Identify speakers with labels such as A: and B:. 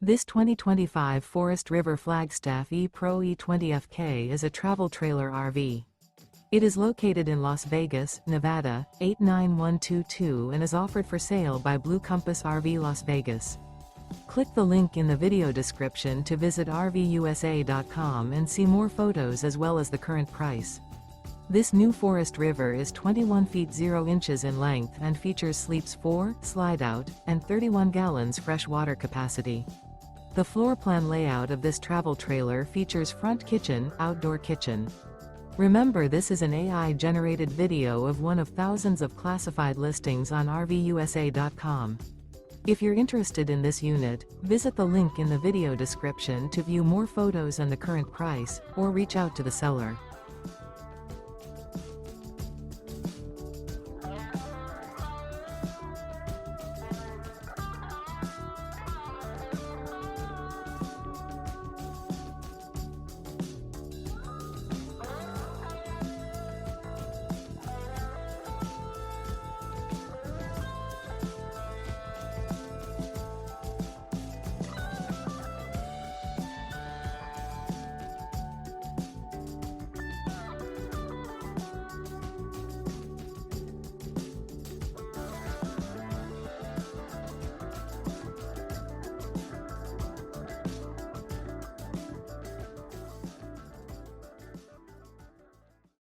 A: This 2025 Forest River Flagstaff E-Pro E20FK is a travel trailer RV. It is located in Las Vegas, Nevada, 89122 and is offered for sale by Blue Compass RV Las Vegas. Click the link in the video description to visit RVUSA.com and see more photos as well as the current price. This new Forest River is 21 feet 0 inches in length and features sleeps 4, Slideout, and 31 gallons fresh water capacity. The floor plan layout of this travel trailer features front kitchen, outdoor kitchen. Remember, this is an AI-generated video of one of thousands of classified listings on RVUSA.com. If you're interested in this unit, visit the link in the video description to view more photos and the current price, or reach out to the seller.